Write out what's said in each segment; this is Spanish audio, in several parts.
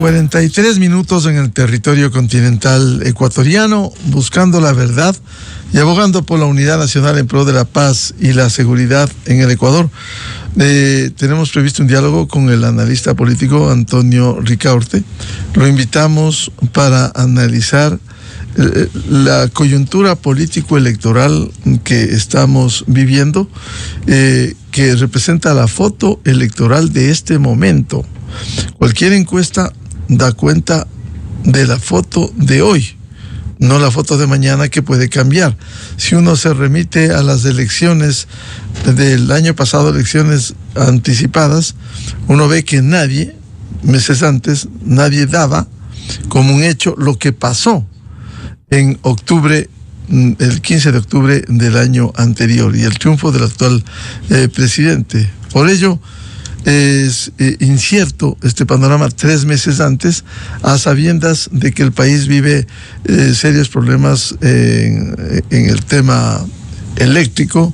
43 minutos en el territorio continental ecuatoriano, buscando la verdad y abogando por la unidad nacional en pro de la paz y la seguridad en el Ecuador. Tenemos previsto un diálogo con el analista político Antonio Ricaurte. Lo invitamos para analizar la coyuntura político-electoral que estamos viviendo, que representa la foto electoral de este momento. Cualquier encuesta da cuenta de la foto de hoy, no la foto de mañana, que puede cambiar. Si uno se remite a las elecciones del año pasado, elecciones anticipadas, uno ve que nadie, meses antes, nadie daba como un hecho lo que pasó en octubre, el 15 de octubre del año anterior, y el triunfo del actual presidente. Por ello, es incierto este panorama 3 meses antes, a sabiendas de que el país vive serios problemas en el tema eléctrico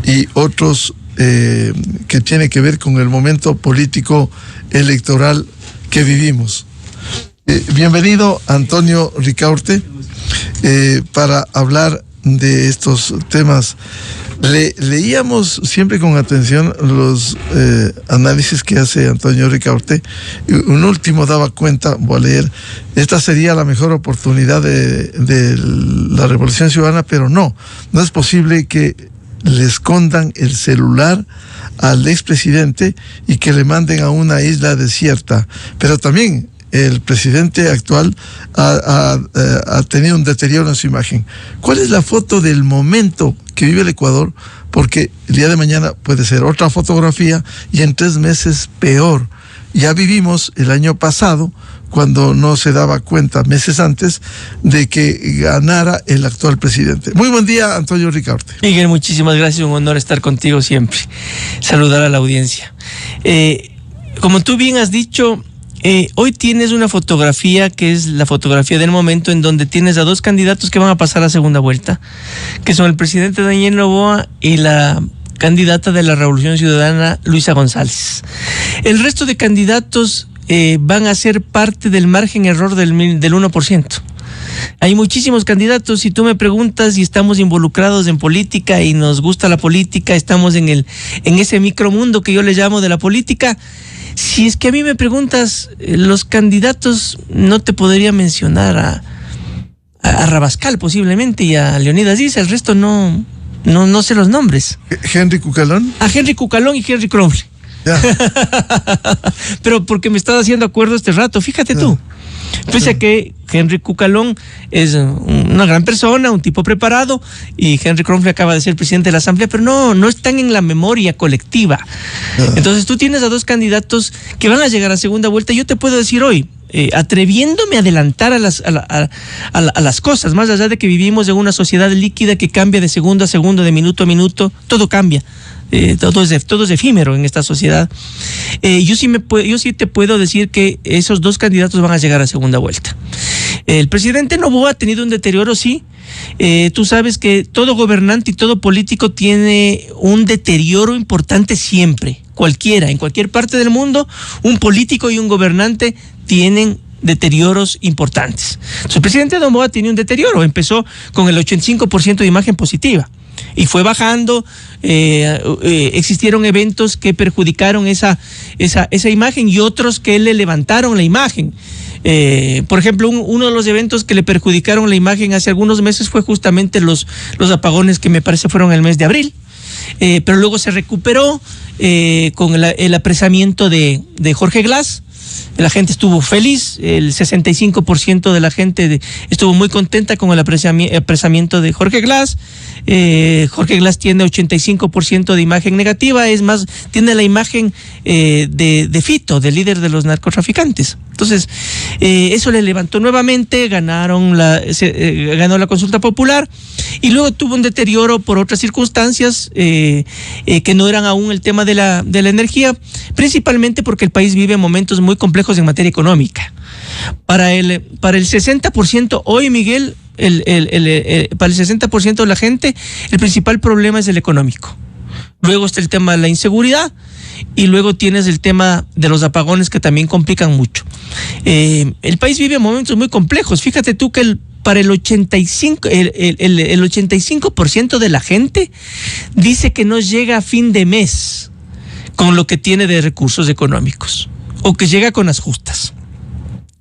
y otros que tiene que ver con el momento político electoral que vivimos. Bienvenido, Antonio Ricaurte, para hablar de estos temas. Leíamos siempre con atención los análisis que hace Antonio Ricaurte. Un último daba cuenta, voy a leer: esta sería la mejor oportunidad de la Revolución Ciudadana, pero no es posible que le escondan el celular al expresidente y que le manden a una isla desierta. Pero también el presidente actual ha tenido un deterioro en su imagen. ¿Cuál es la foto del momento que vive el Ecuador? Porque el día de mañana puede ser otra fotografía y en 3 meses peor. Ya vivimos el año pasado, cuando no se daba cuenta meses antes de que ganara el actual presidente. Muy buen día, Antonio Ricaurte. Miguel, muchísimas gracias, un honor estar contigo siempre. Saludar a la audiencia. Como tú bien has dicho, hoy tienes una fotografía que es la fotografía del momento, en donde tienes a 2 candidatos que van a pasar a segunda vuelta, que son el presidente Daniel Noboa y la candidata de la Revolución Ciudadana, Luisa González. El resto de candidatos van a ser parte del margen error del 1%. Hay muchísimos candidatos. Si tú me preguntas, y estamos involucrados en política y nos gusta la política, estamos en ese micromundo que yo le llamo de la política. Si es que a mí me preguntas, los candidatos, no te podría mencionar a Rabascal posiblemente y a Leonidas Diz. El resto no sé los nombres. ¿Henry Cucalón? A Henry Cucalón y Henry Cromley. Ya. Pero porque me estaba haciendo acuerdo este rato, fíjate tú. Pese a que Henry Cucalón es una gran persona, un tipo preparado, y Henry Cromley acaba de ser presidente de la Asamblea, pero no están en la memoria colectiva. Entonces tú tienes a 2 candidatos que van a llegar a segunda vuelta. Yo te puedo decir hoy, atreviéndome a adelantar a las cosas, más allá de que vivimos en una sociedad líquida que cambia de segundo a segundo, de minuto a minuto, todo cambia. Todo es efímero en esta sociedad. Yo sí te puedo decir que esos 2 candidatos van a llegar a segunda vuelta. El presidente Noboa ha tenido un deterioro, sí. Tú sabes que todo gobernante y todo político tiene un deterioro importante siempre. En cualquier parte del mundo, un político y un gobernante tienen deterioros importantes. Entonces, el presidente Noboa tiene un deterioro. Empezó con el 85% de imagen positiva y fue bajando. Existieron eventos que perjudicaron esa imagen y otros que le levantaron la imagen. Por ejemplo, uno de los eventos que le perjudicaron la imagen hace algunos meses fue justamente los apagones, que me parece fueron el mes de abril. Pero luego se recuperó con el apresamiento de Jorge Glass. La gente estuvo feliz, el 65% de la gente estuvo muy contenta con el apresamiento de Jorge Glass. Jorge Glass tiene 85% de imagen negativa, es más, tiene la imagen de Fito, del líder de los narcotraficantes. Entonces, eso le levantó nuevamente, ganó la consulta popular, y luego tuvo un deterioro por otras circunstancias que no eran aún el tema de la energía, principalmente porque el país vive momentos muy complejos en materia económica. Para el 60% hoy, Miguel, para el 60% de la gente, el principal problema es el económico. Luego está el tema de la inseguridad y luego tienes el tema de los apagones que también complican mucho. El país vive momentos muy complejos. Fíjate tú que para el 85% de la gente dice que no llega a fin de mes con lo que tiene de recursos económicos, o que llega con las justas.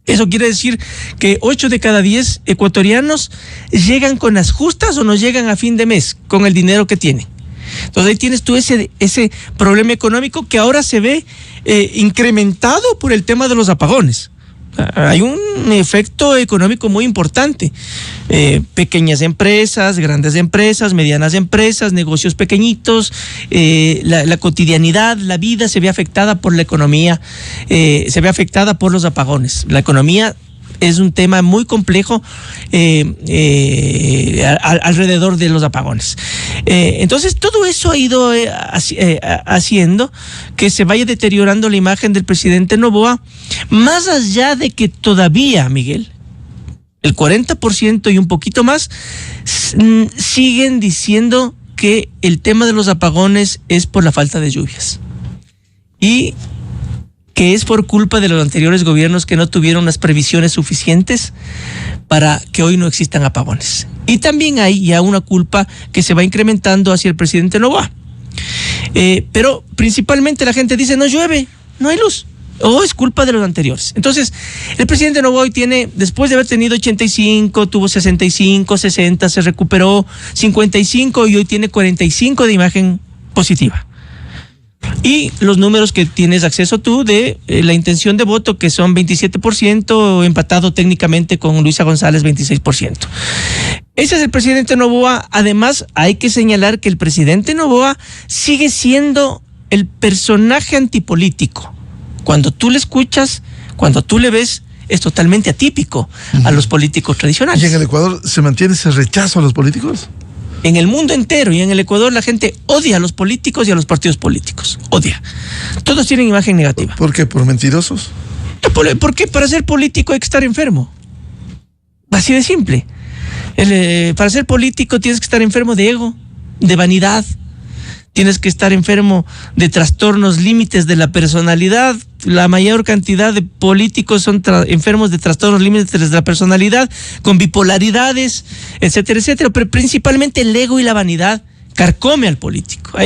Eso quiere decir que 8 de cada 10 ecuatorianos llegan con las justas o no llegan a fin de mes con el dinero que tienen. Entonces ahí tienes tú ese problema económico que ahora se ve incrementado por el tema de los apagones. Hay un efecto económico muy importante. Pequeñas empresas, grandes empresas, medianas empresas, negocios pequeñitos, la cotidianidad, la vida se ve afectada por la economía, se ve afectada por los apagones. La economía es un tema muy complejo alrededor de los apagones. Entonces, todo eso ha ido haciendo que se vaya deteriorando la imagen del presidente Noboa, más allá de que todavía, Miguel, el 40% y un poquito más siguen diciendo que el tema de los apagones es por la falta de lluvias. Y que es por culpa de los anteriores gobiernos que no tuvieron las previsiones suficientes para que hoy no existan apagones. Y también hay ya una culpa que se va incrementando hacia el presidente Noboa. Pero principalmente la gente dice, no llueve, no hay luz, o es culpa de los anteriores. Entonces, el presidente Noboa hoy tiene, después de haber tenido 85, tuvo 65, 60, se recuperó 55 y hoy tiene 45 de imagen positiva. Y los números que tienes acceso tú de la intención de voto, que son 27%, empatado técnicamente con Luisa González, 26%. Ese es el presidente Noboa. Además, hay que señalar que el presidente Noboa sigue siendo el personaje antipolítico. Cuando tú le escuchas, cuando tú le ves, es totalmente atípico a los políticos tradicionales. ¿Y en el Ecuador se mantiene ese rechazo a los políticos? En el mundo entero y en el Ecuador la gente odia a los políticos y a los partidos políticos. Odia. Todos tienen imagen negativa. ¿Por qué? ¿Por mentirosos? Porque para ser político hay que estar enfermo. Así de simple. Para ser político tienes que estar enfermo de ego, de vanidad. Tienes que estar enfermo de trastornos límites de la personalidad. La mayor cantidad de políticos son enfermos de trastornos límites de la personalidad, con bipolaridades, etcétera, etcétera. Pero principalmente el ego y la vanidad carcome al político.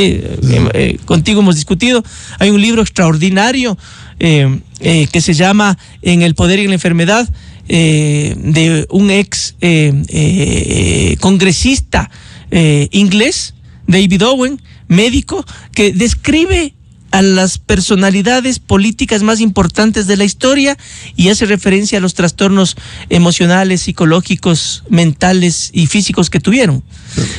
Contigo hemos discutido, hay un libro extraordinario que se llama En el poder y en la enfermedad, de un ex congresista inglés, David Owen, médico, que describe a las personalidades políticas más importantes de la historia y hace referencia a los trastornos emocionales, psicológicos, mentales y físicos que tuvieron.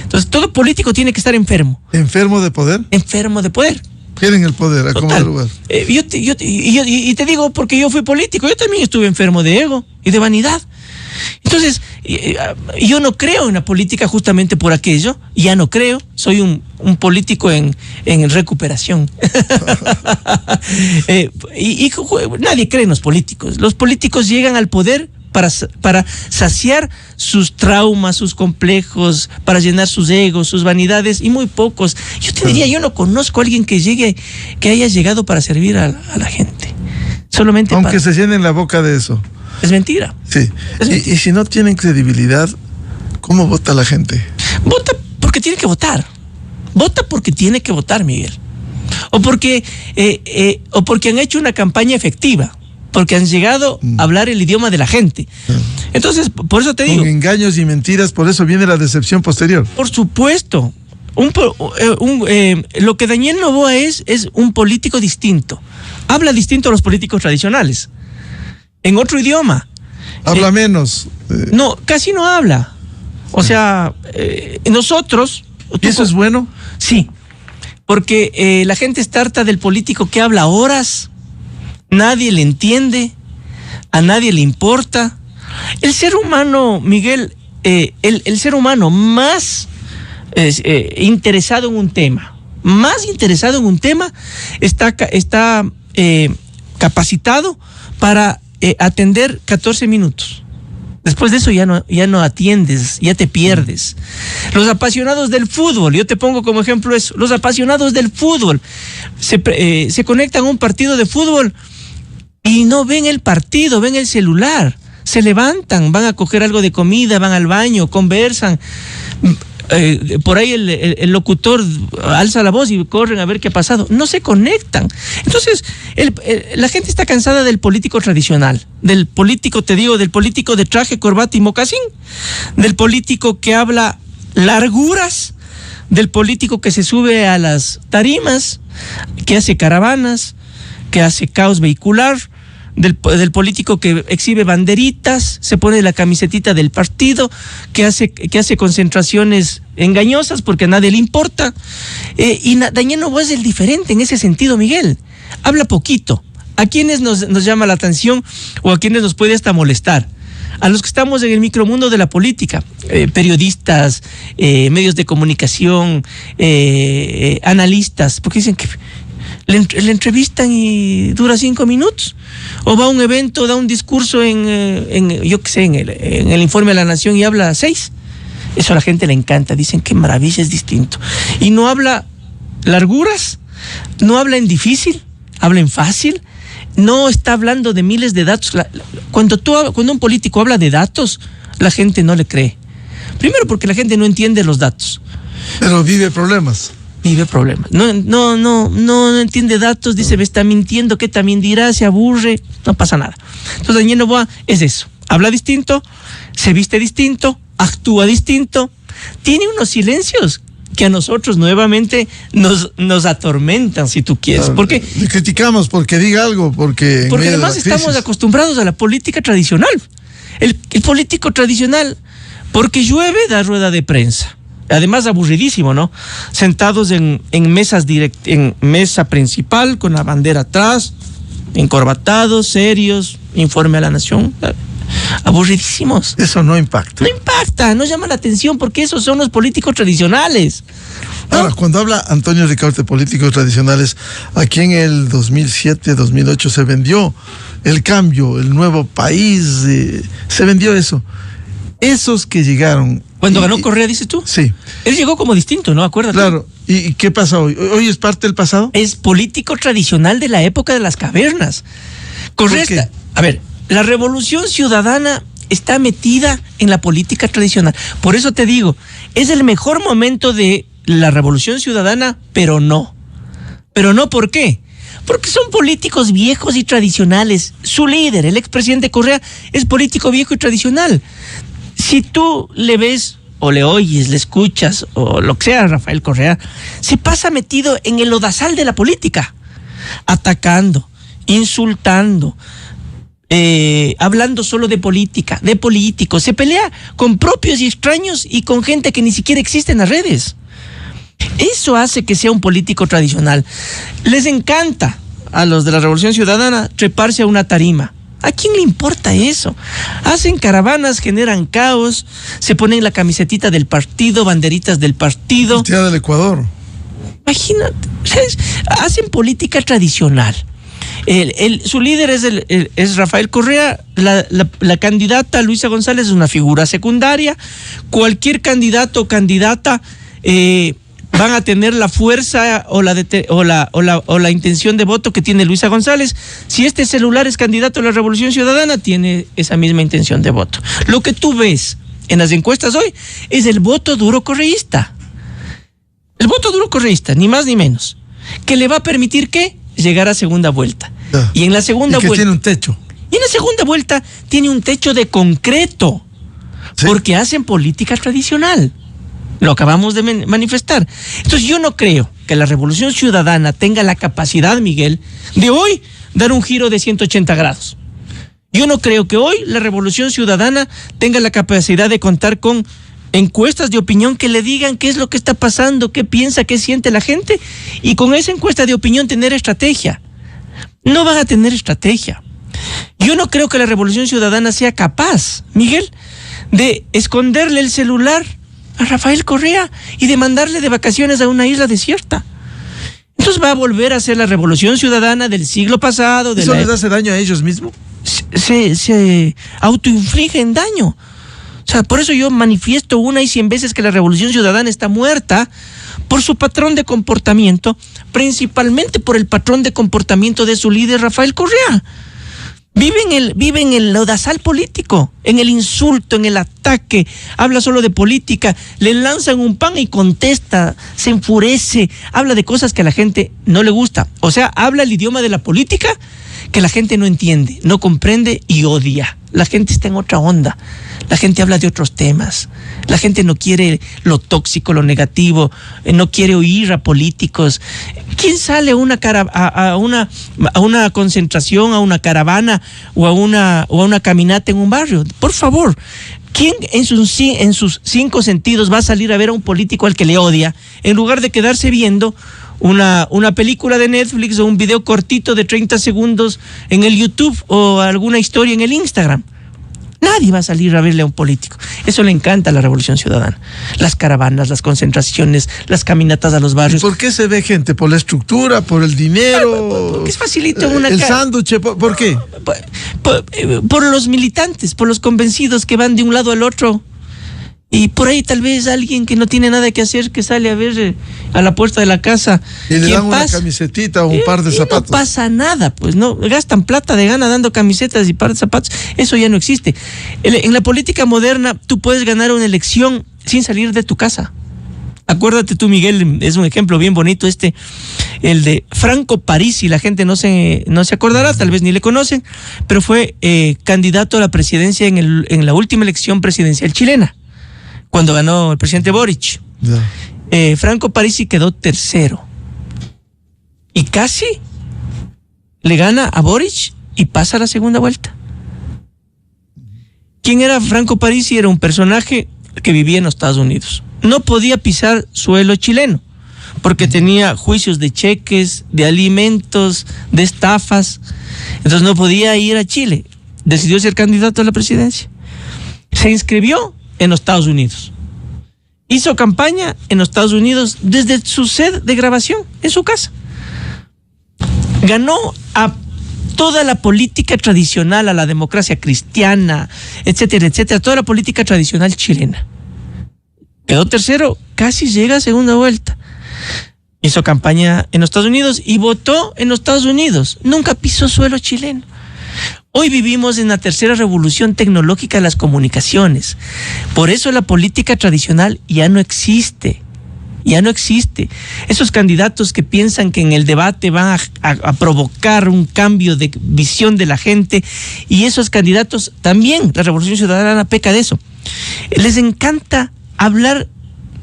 Entonces, todo político tiene que estar enfermo. ¿Enfermo de poder? Enfermo de poder. Quieren el poder, a como lugar. Y te digo, porque yo fui político, yo también estuve enfermo de ego y de vanidad. Entonces, yo no creo en la política justamente por aquello, ya no creo, soy un político en recuperación. Nadie cree en los políticos. Los políticos llegan al poder para saciar sus traumas, sus complejos, para llenar sus egos, sus vanidades, y muy pocos. Yo te diría, yo no conozco a alguien que haya llegado para servir a la gente. Solamente aunque se llenen la boca de eso. Es mentira. Sí. Y si no tienen credibilidad, ¿cómo vota la gente? Vota porque tiene que votar. Vota porque tiene que votar, Miguel. O porque han hecho una campaña efectiva. Porque han llegado a hablar el idioma de la gente. Entonces, por eso te digo. Con engaños y mentiras, por eso viene la decepción posterior. Por supuesto. Lo que Daniel Noboa es un político distinto. Habla distinto a los políticos tradicionales. En otro idioma. Habla menos. No, casi no habla. O sea, nosotros... ¿Y eso es bueno? Sí, porque la gente está harta del político que habla horas, nadie le entiende, a nadie le importa. El ser humano, Miguel, el ser humano más interesado en un tema, está capacitado para atender 14 minutos Después de eso ya no atiendes, ya te pierdes. Los apasionados del fútbol, yo te pongo como ejemplo eso, los apasionados del fútbol se conectan a un partido de fútbol y no ven el partido, ven el celular. Se levantan, van a coger algo de comida, van al baño, conversan. Por ahí el locutor alza la voz y corren a ver qué ha pasado. No se conectan. Entonces, la gente está cansada del político tradicional, del político, te digo, del político de traje, corbata y mocasín, del político que habla larguras, del político que se sube a las tarimas, que hace caravanas, que hace caos vehicular, del político que exhibe banderitas, se pone la camisetita del partido, que hace concentraciones engañosas porque a nadie le importa. Y Daniel Noboa es el diferente en ese sentido, Miguel. Habla poquito. ¿A quiénes nos llama la atención o a quiénes nos puede hasta molestar? A los que estamos en el micromundo de la política, periodistas, medios de comunicación, analistas, porque dicen que le entrevistan y dura 5 minutos, o va a un evento, da un discurso yo qué sé, en el Informe de la Nación y habla 6. Eso a la gente le encanta, dicen qué maravilla, es distinto. Y no habla larguras, no habla en difícil, habla en fácil, no está hablando de miles de datos. Cuando un político habla de datos, la gente no le cree. Primero porque la gente no entiende los datos. Pero vive problemas. Vive problemas. No entiende datos, dice, me está mintiendo, ¿qué también dirá? Se aburre, no pasa nada. Entonces Daniel Noboa es eso. Habla distinto, se viste distinto, actúa distinto, tiene unos silencios que a nosotros nuevamente nos atormentan, si tú quieres. ¿Por qué? Le criticamos porque diga algo, porque además estamos acostumbrados a la política tradicional. El político tradicional, porque llueve, da rueda de prensa. Además aburridísimo, ¿no? Sentados en mesa principal, con la bandera atrás, encorbatados, serios, informe a la nación. Aburridísimos. Eso no impacta. No impacta, no llama la atención, porque esos son los políticos tradicionales, ¿no? Ahora, cuando habla Antonio Ricaurte de políticos tradicionales, aquí en el 2007, 2008 se vendió el cambio, el nuevo país, se vendió eso. Esos que llegaron... Cuando ganó Correa, dices tú. Sí. Él llegó como distinto, ¿no? Acuérdate. Claro. ¿Y qué pasa hoy? ¿Hoy es parte del pasado? Es político tradicional de la época de las cavernas. Correa está... A ver, la revolución ciudadana está metida en la política tradicional. Por eso te digo, es el mejor momento de la revolución ciudadana, pero no. Pero no, ¿por qué? Porque son políticos viejos y tradicionales. Su líder, el expresidente Correa, es político viejo y tradicional. Si tú le ves o le oyes, le escuchas o lo que sea a Rafael Correa, se pasa metido en el lodazal de la política, atacando, insultando, hablando solo de política, de políticos, se pelea con propios y extraños y con gente que ni siquiera existe en las redes. Eso hace que sea un político tradicional. Les encanta a los de la Revolución Ciudadana treparse a una tarima. ¿A quién le importa eso? Hacen caravanas, generan caos, se ponen la camisetita del partido, banderitas del partido. Tía del Ecuador. Imagínate, hacen política tradicional. Su líder es Rafael Correa, la candidata Luisa González es una figura secundaria. Cualquier candidato o candidata van a tener la fuerza o la intención de voto que tiene Luisa González. Si este celular es candidato a la Revolución Ciudadana, tiene esa misma intención de voto. Lo que tú ves en las encuestas hoy es el voto duro correísta. El voto duro correísta, ni más ni menos. Que le va a permitir, ¿qué? Llegar a segunda vuelta. Y en la segunda vuelta... tiene un techo. Y en la segunda vuelta tiene un techo de concreto. ¿Sí? Porque hacen política tradicional. Lo acabamos de manifestar. Entonces yo no creo que la Revolución Ciudadana tenga la capacidad, Miguel, de hoy dar un giro de 180 grados. Yo no creo que hoy la Revolución Ciudadana tenga la capacidad de contar con encuestas de opinión que le digan qué es lo que está pasando, qué piensa, qué siente la gente, y con esa encuesta de opinión tener estrategia. No van a tener estrategia. Yo no creo que la Revolución Ciudadana sea capaz, Miguel, de esconderle el celular a Rafael Correa y de mandarle de vacaciones a una isla desierta. Entonces va a volver a ser la Revolución Ciudadana del siglo pasado. ¿Eso les hace daño a ellos mismos? se autoinfligen daño. O sea, por eso yo manifiesto 1 y 100 veces que la Revolución Ciudadana está muerta por su patrón de comportamiento, principalmente por el patrón de comportamiento de su líder Rafael Correa. Vive en el lodazal político, en el insulto, en el ataque, habla solo de política, le lanzan un pan y contesta, se enfurece, habla de cosas que a la gente no le gusta. O sea, habla el idioma de la política que la gente no entiende, no comprende y odia. La gente está en otra onda. La gente habla de otros temas. La gente no quiere lo tóxico, lo negativo, no quiere oír a políticos. ¿Quién sale a una concentración, a una caravana o a una caminata en un barrio? Por favor, ¿quién en sus 5 sentidos va a salir a ver a un político al que le odia en lugar de quedarse viendo una película de Netflix o un video cortito de 30 segundos en el YouTube o alguna historia en el Instagram? Nadie va a salir a verle a un político. Eso le encanta a la Revolución Ciudadana. Las caravanas, las concentraciones, las caminatas a los barrios. ¿Y por qué se ve gente? ¿Por la estructura? ¿Por el dinero? Porque es facilito el sándwich. ¿Por qué? Por los militantes, por los convencidos que van de un lado al otro. Y por ahí tal vez alguien que no tiene nada que hacer, que sale a ver a la puerta de la casa. Y le dan una camisetita o un par de zapatos. No pasa nada, pues no, gastan plata de gana dando camisetas y par de zapatos. Eso ya no existe. En la política moderna tú puedes ganar una elección sin salir de tu casa. Acuérdate tú, Miguel, es un ejemplo bien bonito el de Franco Parisi. La gente no se acordará, tal vez ni le conocen, pero fue candidato a la presidencia en la última elección presidencial chilena, cuando ganó el presidente Boric. Franco Parisi quedó tercero y casi le gana a Boric y pasa a la segunda vuelta. ¿Quién era Franco Parisi? Era un personaje que vivía en los Estados Unidos. No podía pisar suelo chileno porque tenía juicios de cheques, de alimentos, de estafas. Entonces no podía ir a Chile. Decidió ser candidato a la presidencia. Se inscribió en los Estados Unidos. Hizo campaña en los Estados Unidos desde su sede de grabación, en su casa. Ganó a toda la política tradicional, a la democracia cristiana, etcétera, etcétera, toda la política tradicional chilena. Quedó tercero, casi llega a segunda vuelta. Hizo campaña en los Estados Unidos y votó en los Estados Unidos. Nunca pisó suelo chileno. Hoy vivimos en la tercera revolución tecnológica de las comunicaciones. Por eso la política tradicional ya no existe. Ya no existe. Esos candidatos que piensan que en el debate van a provocar un cambio de visión de la gente, y esos candidatos también, la Revolución Ciudadana peca de eso. Les encanta hablar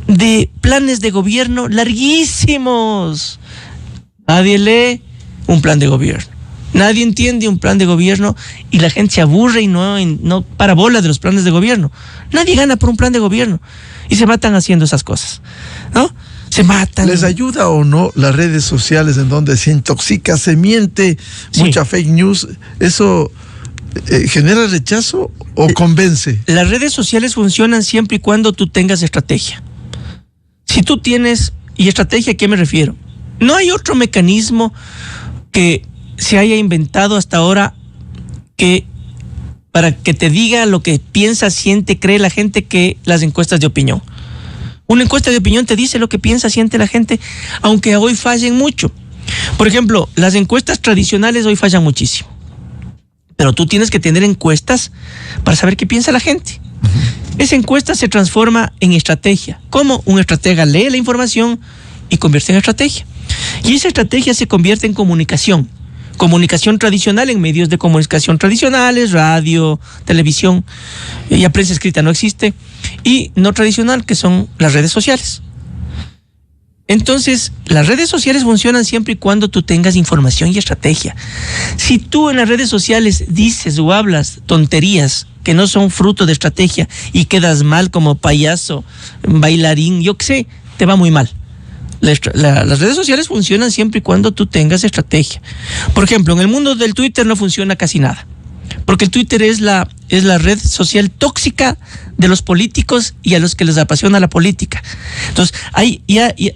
de planes de gobierno larguísimos. Nadie lee un plan de gobierno. Nadie entiende un plan de gobierno y la gente se aburre y no para bola de los planes de gobierno. Nadie gana por un plan de gobierno y se matan haciendo esas cosas, ¿no? Se matan. ¿Les ayuda o no las redes sociales en donde se intoxica, se miente, mucha fake news? ¿Eso genera rechazo o convence? Las redes sociales funcionan siempre y cuando tú tengas estrategia. Si tú tienes, ¿y estrategia a qué me refiero? No hay otro mecanismo que se haya inventado hasta ahora para que te diga lo que piensa, siente, cree la gente, que las encuestas de opinión. Una encuesta de opinión te dice lo que piensa, siente la gente, aunque hoy fallen mucho. Por ejemplo, las encuestas tradicionales hoy fallan muchísimo. Pero tú tienes que tener encuestas para saber qué piensa la gente. Esa encuesta se transforma en estrategia. ¿Cómo? Un estratega lee la información y convierte en estrategia. Y esa estrategia se convierte en comunicación. Comunicación tradicional en medios de comunicación tradicionales, radio, televisión, ya prensa escrita no existe, y no tradicional, que son las redes sociales. Entonces, las redes sociales funcionan siempre y cuando tú tengas información y estrategia. Si tú en las redes sociales dices o hablas tonterías que no son fruto de estrategia y quedas mal como payaso, bailarín, yo qué sé, te va muy mal. Las redes sociales funcionan siempre y cuando tú tengas estrategia. Por ejemplo, en el mundo del Twitter no funciona casi nada, porque el Twitter es la es la red social tóxica de los políticos y a los que les apasiona la política. Entonces,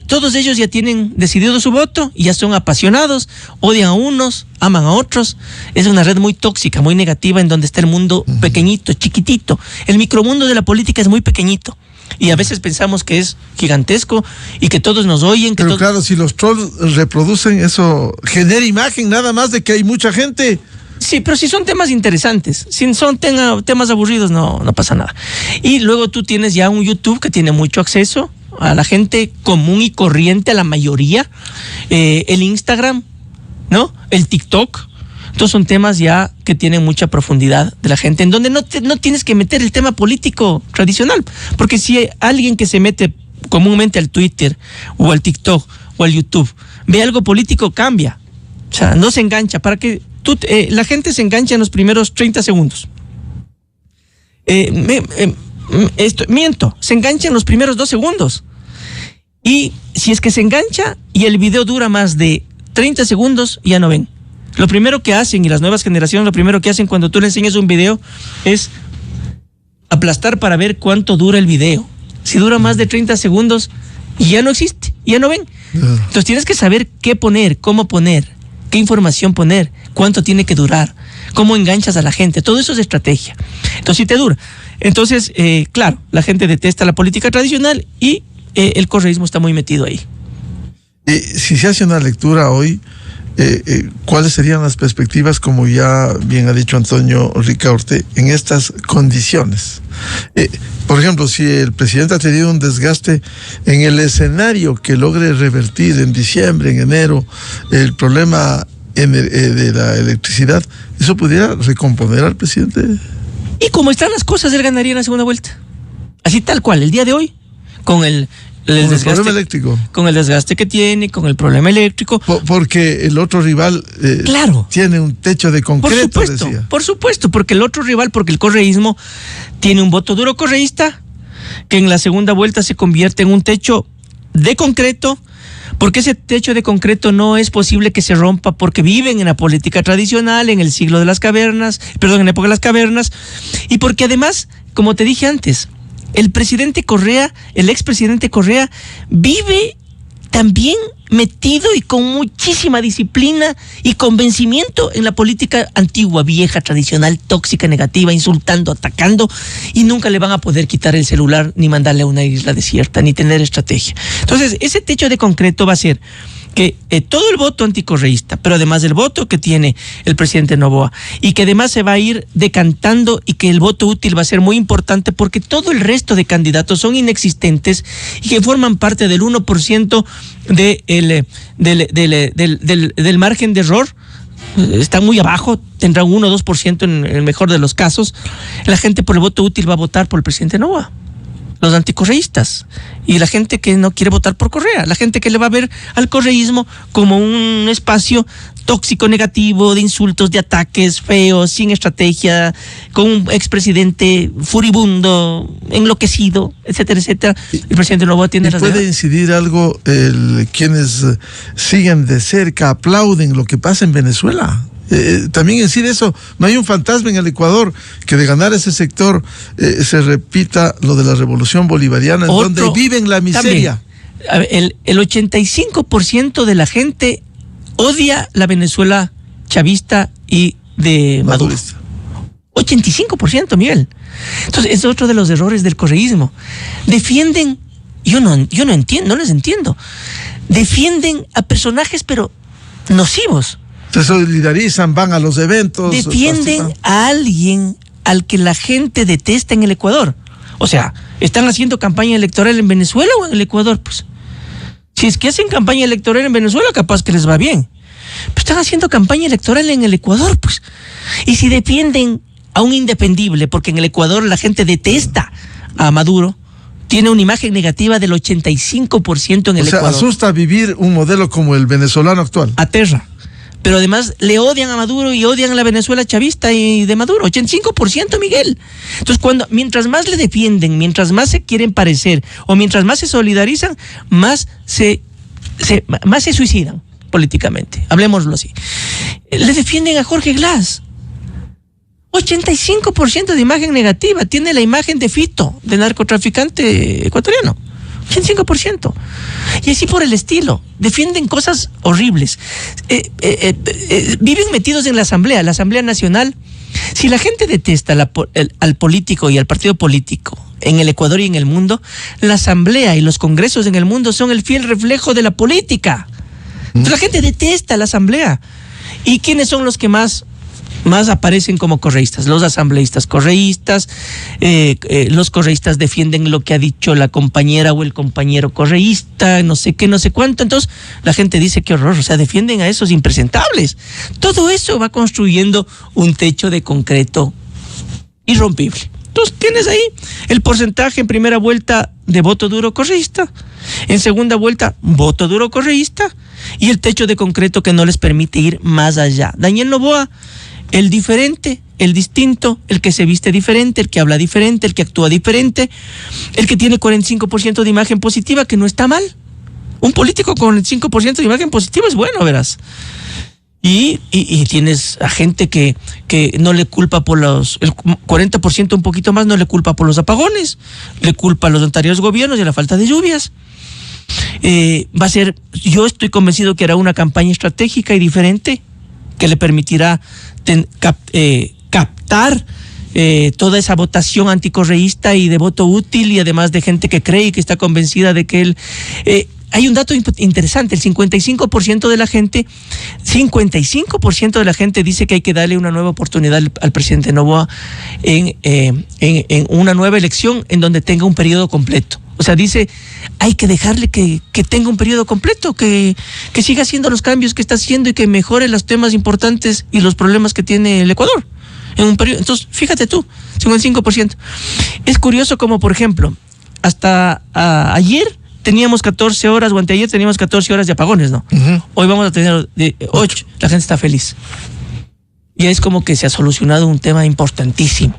todos ellos ya tienen decidido su voto y ya son apasionados, odian a unos, aman a otros. Es una red muy tóxica, muy negativa, en donde está el mundo pequeñito, chiquitito. El micromundo de la política es muy pequeñito. Y a veces pensamos que es gigantesco y que todos nos oyen. Pero claro, si los trolls reproducen, eso genera imagen nada más de que hay mucha gente. Sí, pero si son temas interesantes, si son temas aburridos, no pasa nada. Y luego tú tienes ya un YouTube que tiene mucho acceso a la gente común y corriente, a la mayoría. El Instagram, ¿no? El TikTok. Entonces son temas ya que tienen mucha profundidad de la gente, en donde no tienes que meter el tema político tradicional. Porque si hay alguien que se mete comúnmente al Twitter o al TikTok o al YouTube ve algo político, cambia. O sea, no se engancha. Para que la gente se engancha en los primeros 30 segundos. Miento, se engancha en los primeros 2 segundos. Y si es que se engancha y el video dura más de 30 segundos, ya no ven. Lo primero que hacen, y las nuevas generaciones, lo primero que hacen cuando tú le enseñas un video es aplastar para ver cuánto dura el video. Si dura más de 30 segundos, ya no existe, ya no ven. Entonces tienes que saber qué poner, cómo poner, qué información poner, cuánto tiene que durar, cómo enganchas a la gente. Todo eso es estrategia. Entonces sí te dura. Entonces, claro, la gente detesta la política tradicional y el correísmo está muy metido ahí. Si se hace una lectura hoy, ¿cuáles serían las perspectivas, como ya bien ha dicho Antonio Ricaurte, en estas condiciones? Por ejemplo, si el presidente ha tenido un desgaste en el escenario que logre revertir en diciembre, en enero, el problema de la electricidad, ¿eso pudiera recomponer al presidente? Y como están las cosas, él ganaría en la segunda vuelta. Así tal cual, el día de hoy, con el problema eléctrico. Con el desgaste que tiene, con el problema eléctrico. Porque el otro rival claro, tiene un techo de concreto, decía. Por supuesto, porque el otro rival, porque el correísmo tiene un voto duro correísta, que en la segunda vuelta se convierte en un techo de concreto, porque ese techo de concreto no es posible que se rompa, porque viven en la política tradicional, en el siglo de las cavernas, en la época de las cavernas, y porque además, como te dije antes, el presidente Correa, el expresidente Correa, vive también metido y con muchísima disciplina y convencimiento en la política antigua, vieja, tradicional, tóxica, negativa, insultando, atacando, y nunca le van a poder quitar el celular, ni mandarle a una isla desierta, ni tener estrategia. Entonces, ese techo de concreto va a ser que todo el voto anticorreísta, pero además el voto que tiene el presidente Noboa, y que además se va a ir decantando, y que el voto útil va a ser muy importante, porque todo el resto de candidatos son inexistentes y que forman parte del 1% del margen de error. Está muy abajo, tendrá un 1 o 2% en el mejor de los casos. La gente por el voto útil va a votar por el presidente Noboa, los anticorreístas, y la gente que no quiere votar por Correa, la gente que le va a ver al correísmo como un espacio tóxico, negativo, de insultos, de ataques feos, sin estrategia, con un expresidente furibundo, enloquecido, etcétera, etcétera. El presidente Noboa tiene las ¿Puede incidir algo quienes siguen de cerca, aplauden lo que pasa en Venezuela? También decir eso, no hay un fantasma en el Ecuador que de ganar ese sector se repita lo de la revolución bolivariana, en donde viven la miseria. El 85% de la gente odia la Venezuela chavista y de Maduro. 85%, Miguel. Entonces, es otro de los errores del correísmo. Defienden, yo no entiendo, no les entiendo. Defienden a personajes, pero nocivos. Se solidarizan, van a los eventos. Defienden a alguien al que la gente detesta en el Ecuador. O sea, ¿están haciendo campaña electoral en Venezuela o en el Ecuador? Pues, si es que hacen campaña electoral en Venezuela, capaz que les va bien. Pero están haciendo campaña electoral en el Ecuador, pues. Y si defienden a un independible, porque en el Ecuador la gente detesta a Maduro, tiene una imagen negativa del 85% en el Ecuador. O sea, asusta vivir un modelo como el venezolano actual. Aterra. Pero además le odian a Maduro y odian a la Venezuela chavista y de Maduro, 85%, Miguel. Entonces, mientras más le defienden, mientras más se quieren parecer, o mientras más se solidarizan, más se suicidan políticamente. Hablemoslo así. Le defienden a Jorge Glass. 85% de imagen negativa. Tiene la imagen de Fito, de narcotraficante ecuatoriano. 85%. Y así por el estilo. Defienden cosas horribles. Viven metidos en la Asamblea Nacional. Si la gente detesta al político y al partido político en el Ecuador y en el mundo, la Asamblea y los congresos en el mundo son el fiel reflejo de la política. Entonces la gente detesta la Asamblea. ¿Y quiénes son los que más aparecen como correístas? Los asambleístas correístas. Los correístas defienden lo que ha dicho la compañera o el compañero correísta, no sé qué, no sé cuánto. Entonces la gente dice qué horror, o sea, defienden a esos impresentables. Todo eso va construyendo un techo de concreto irrompible. Entonces tienes ahí el porcentaje en primera vuelta de voto duro correísta, en segunda vuelta voto duro correísta, y el techo de concreto que no les permite ir más allá. Daniel Noboa, el diferente, el distinto, el que se viste diferente, el que habla diferente, el que actúa diferente, el que tiene 45% de imagen positiva, que no está mal. Un político con 45% de imagen positiva es bueno, verás. Y tienes a gente que no le culpa por el 40%, un poquito más, no le culpa por los apagones, le culpa a los anteriores gobiernos y a la falta de lluvias. Yo estoy convencido que hará una campaña estratégica y diferente que le permitirá captar toda esa votación anticorreísta y de voto útil, y además de gente que cree y que está convencida de que él... hay un dato interesante, el 55% de la gente dice que hay que darle una nueva oportunidad al presidente Noboa en una nueva elección en donde tenga un periodo completo. O sea, dice, hay que dejarle que tenga un periodo completo, que siga haciendo los cambios que está haciendo y que mejore los temas importantes y los problemas que tiene el Ecuador en un periodo. Entonces, fíjate tú, 55%. Es curioso como, por ejemplo, hasta ayer teníamos 14 horas, o anteayer teníamos 14 horas de apagones, ¿no? Uh-huh. Hoy vamos a tener 8. La gente está feliz. Ya es como que se ha solucionado un tema importantísimo.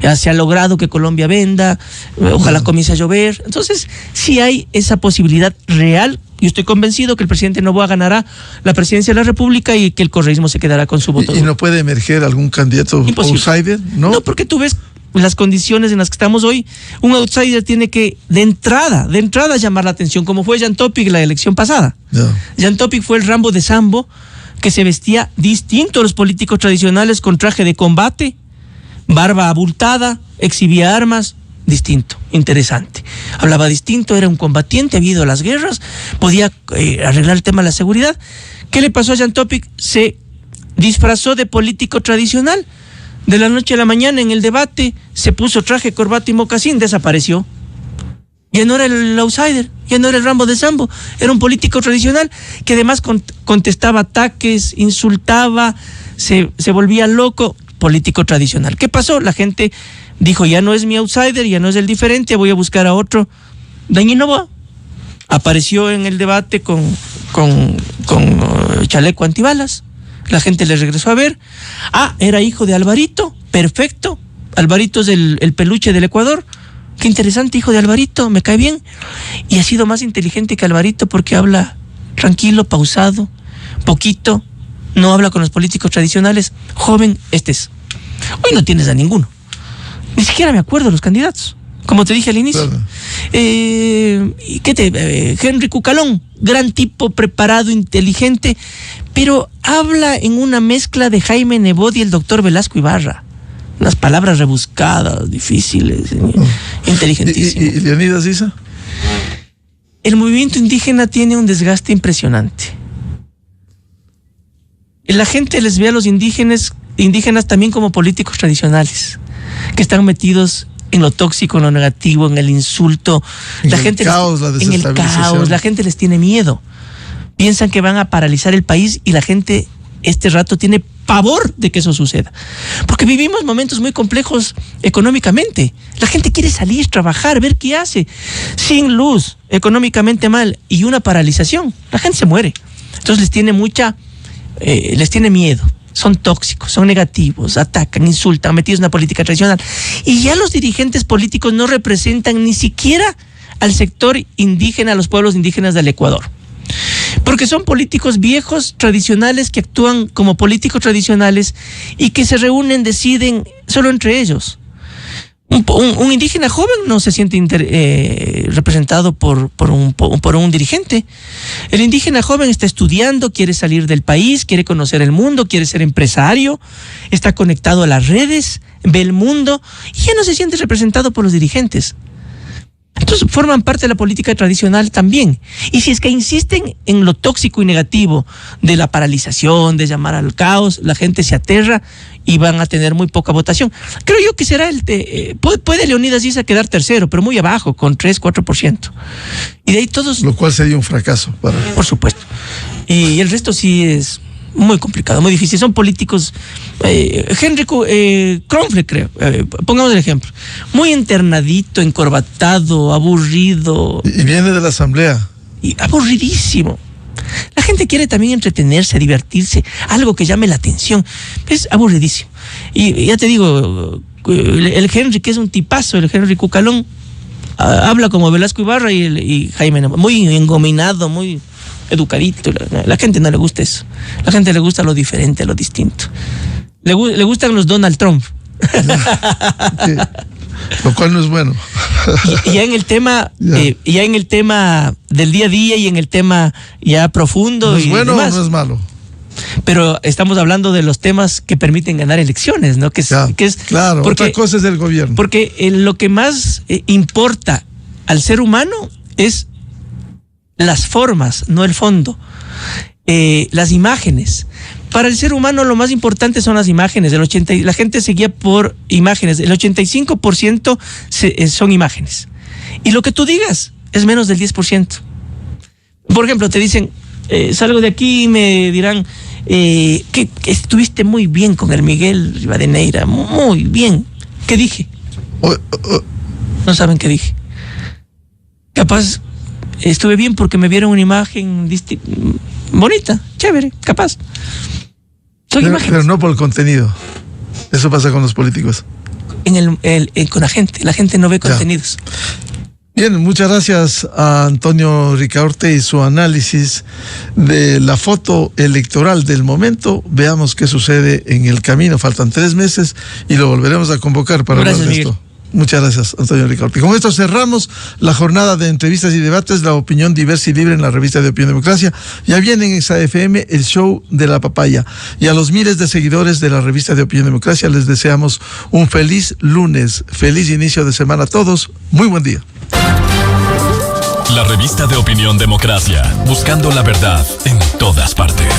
Ya se ha logrado que Colombia venda, ojalá comience a llover. Entonces, sí hay esa posibilidad real. Yo estoy convencido que el presidente Noboa ganará la presidencia de la República y que el correísmo se quedará con su voto. ¿Y no puede emerger algún candidato outsider? No, porque tú ves las condiciones en las que estamos hoy. Un outsider tiene que, de entrada, llamar la atención, como fue Jan Topic la elección pasada. Jan Topic fue el Rambo de Sambo, que se vestía distinto a los políticos tradicionales, con traje de combate, barba abultada, exhibía armas, distinto, interesante. Hablaba distinto, era un combatiente, había ido a las guerras, podía arreglar el tema de la seguridad. ¿Qué le pasó a Jan Topic? Se disfrazó de político tradicional. De la noche a la mañana en el debate se puso traje, corbata y mocasín, desapareció. Ya no era el outsider, ya no era el Rambo de Sambo, era un político tradicional que además contestaba ataques, insultaba, se volvía loco. Político tradicional. ¿Qué pasó? La gente dijo, ya no es mi outsider, ya no es el diferente, voy a buscar a otro. Daniel Noboa apareció en el debate con chaleco antibalas. La gente le regresó a ver. Era hijo de Alvarito, perfecto. Alvarito es el peluche del Ecuador. Qué interesante, hijo de Alvarito, me cae bien. Y ha sido más inteligente que Alvarito porque habla tranquilo, pausado, poquito. No habla con los políticos tradicionales. Joven, este es. Hoy no tienes a ninguno. Ni siquiera me acuerdo de los candidatos. Como te dije al inicio. Claro. Henry Cucalón, gran tipo, preparado, inteligente, pero habla en una mezcla de Jaime Nebot y el doctor Velasco Ibarra. Unas palabras rebuscadas, difíciles, inteligentísimas. ¿Y Leonidas Issa? El movimiento indígena tiene un desgaste impresionante. La gente les ve a los indígenas también como políticos tradicionales, que están metidos en lo tóxico, en lo negativo, en el insulto. En el caos, la gente les tiene miedo. Piensan que van a paralizar el país y la gente este rato tiene pavor de que eso suceda. Porque vivimos momentos muy complejos económicamente. La gente quiere salir, trabajar, ver qué hace. Sin luz, económicamente mal y una paralización, la gente se muere. Entonces les tiene miedo. Son tóxicos, son negativos, atacan, insultan, metidos en la política tradicional. Y ya los dirigentes políticos no representan ni siquiera al sector indígena, a los pueblos indígenas del Ecuador. Porque son políticos viejos, tradicionales, que actúan como políticos tradicionales y que se reúnen, deciden solo entre ellos. Un indígena joven no se siente representado por un dirigente. El indígena joven está estudiando, quiere salir del país, quiere conocer el mundo, quiere ser empresario, está conectado a las redes, ve el mundo y ya no se siente representado por los dirigentes. Entonces forman parte de la política tradicional también. Y si es que insisten en lo tóxico y negativo de la paralización, de llamar al caos, la gente se aterra y van a tener muy poca votación. Creo yo que será puede Leonidas Issa quedar tercero, pero muy abajo, con 3-4%. Y de ahí todos... Lo cual sería un fracaso para... Por supuesto. Y el resto sí es muy complicado, muy difícil. Son políticos... Henry Kronfle, creo, pongamos el ejemplo. Muy internadito, encorbatado, aburrido. Y viene de la asamblea. Y aburridísimo. La gente quiere también entretenerse, divertirse, algo que llame la atención. Es aburridísimo. Y ya te digo, el Henry, que es un tipazo, el Henry Cucalón, habla como Velasco Ibarra y Jaime, muy engominado, muy educadito. La gente no le gusta eso. La gente le gusta lo diferente, lo distinto. Le gustan los Donald Trump. Sí. Lo cual no es bueno. Y ya en el tema, ya en el tema del día a día y en el tema ya profundo. ¿No es y bueno demás, o no es malo? Pero estamos hablando de los temas que permiten ganar elecciones, ¿no? Claro, porque, otra cosa es del gobierno. Porque lo que más importa al ser humano es las formas, no el fondo. Las imágenes. Para el ser humano lo más importante son las imágenes. La gente se guía por imágenes. El 85% son imágenes. Y lo que tú digas es menos del 10%. Por ejemplo, te dicen, salgo de aquí y me dirán que estuviste muy bien con el Miguel Rivadeneira. Muy bien. ¿Qué dije? No saben qué dije. Capaz estuve bien porque me vieron una imagen bonita, chévere, capaz. Pero no por el contenido. Eso pasa con los políticos. Con la gente no ve contenidos. Bien, muchas gracias a Antonio Ricaurte y su análisis de la foto electoral del momento. Veamos qué sucede en el camino. Faltan 3 meses y lo volveremos a convocar para hablar de esto. Muchas gracias, Antonio Ricaurte. Con esto cerramos la jornada de entrevistas y debates, la opinión diversa y libre en la revista de Opinión Democracia. Ya viene en ExaFM el show de la papaya. Y a los miles de seguidores de la revista de Opinión Democracia les deseamos un feliz lunes, feliz inicio de semana a todos. Muy buen día. La revista de Opinión Democracia, buscando la verdad en todas partes.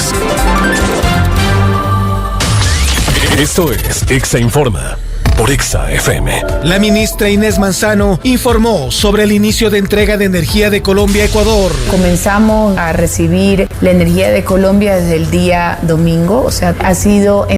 Esto es Exa Informa por Exa FM. La ministra Inés Manzano informó sobre el inicio de entrega de energía de Colombia a Ecuador. Comenzamos a recibir la energía de Colombia desde el día domingo, o sea, ha sido